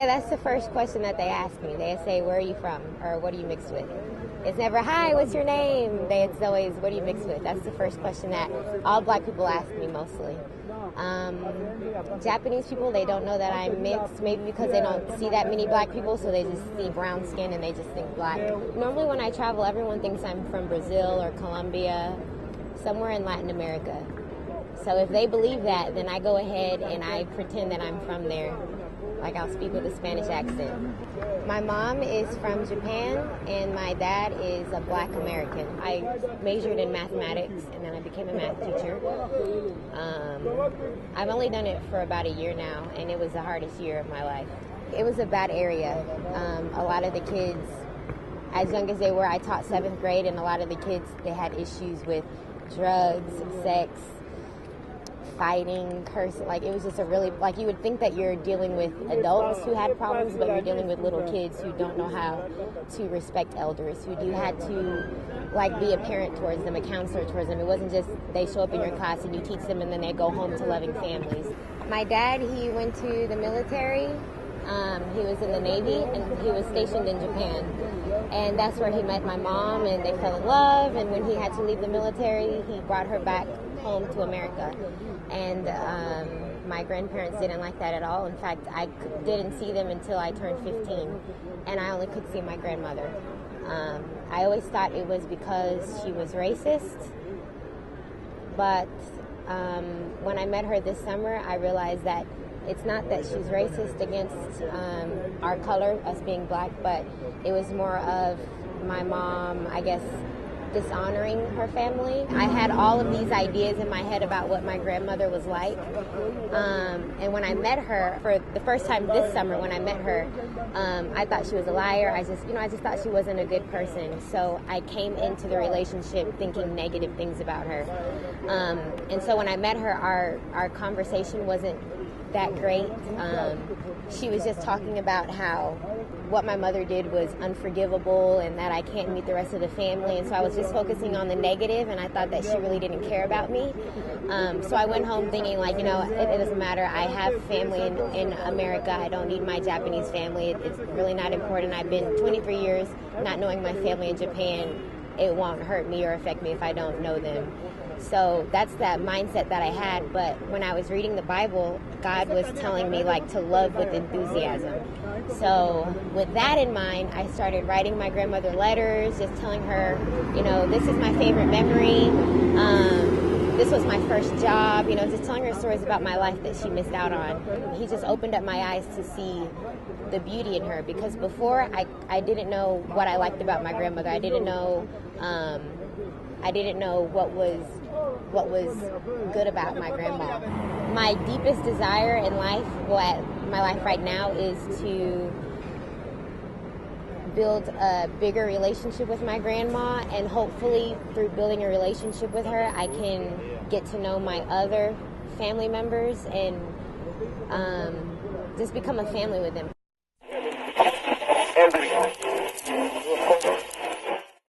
that's the first question that they ask me. They say, where are you from? Or what are you mixed with? It's never, hi, what's your name? It's always, what are you mixed with? That's the first question that all black people ask me mostly. Japanese people, they don't know that I'm mixed, maybe because they don't see that many black people, so they just see brown skin and they just think black. Normally when I travel, everyone thinks I'm from Brazil or Colombia, somewhere in Latin America. So if they believe that, then I go ahead and I pretend that I'm from there. Like I'll speak with a Spanish accent. My mom is from Japan and my dad is a black American. I majored in mathematics and then I became a math teacher. I've only done it for about a year now and it was the hardest year of my life. It was a bad area. A lot of the kids, as young as they were, I taught 7th grade and a lot of the kids, they had issues with drugs, sex, fighting, cursing. Like it was just a really, like you would think that you're dealing with adults who had problems, but you're dealing with little kids who don't know how to respect elders, who you had to like be a parent towards them, a counselor towards them. It wasn't just they show up in your class and you teach them and then they go home to loving families. My dad, he went to the military. He was in the Navy and he was stationed in Japan. And that's where he met my mom and they fell in love. And when he had to leave the military, he brought her back home to America. And my grandparents didn't like that at all. In fact, I didn't see them until I turned 15. And I only could see my grandmother. I always thought it was because she was racist. But when I met her this summer, I realized that it's not that she's racist against our color, us being black, but it was more of my mom, I guess, dishonoring her family. I had all of these ideas in my head about what my grandmother was like. And when I met her, for the first time this summer when I met her, I thought she was a liar. I just thought she wasn't a good person. So I came into the relationship thinking negative things about her. And so when I met her, our conversation wasn't that great. She was just talking about how what my mother did was unforgivable and that I can't meet the rest of the family, and so I was just focusing on the negative, and I thought that she really didn't care about me. So I went home thinking, like, it doesn't matter. I have family in America. I don't need my Japanese family. It's really not important. I've been 23 years not knowing my family in Japan. It won't hurt me or affect me if I don't know them. So that's that mindset that I had. But when I was reading the Bible, God was telling me to love with enthusiasm. So with that in mind, I started writing my grandmother letters, just telling her, this is my favorite memory. This was my first job, just telling her stories about my life that she missed out on. He just opened up my eyes to see the beauty in her, because before I didn't know what I liked about my grandmother. I didn't know what was good about my grandma. My deepest desire in life, my life right now, is to build a bigger relationship with my grandma, and hopefully through building a relationship with her, I can get to know my other family members and just become a family with them.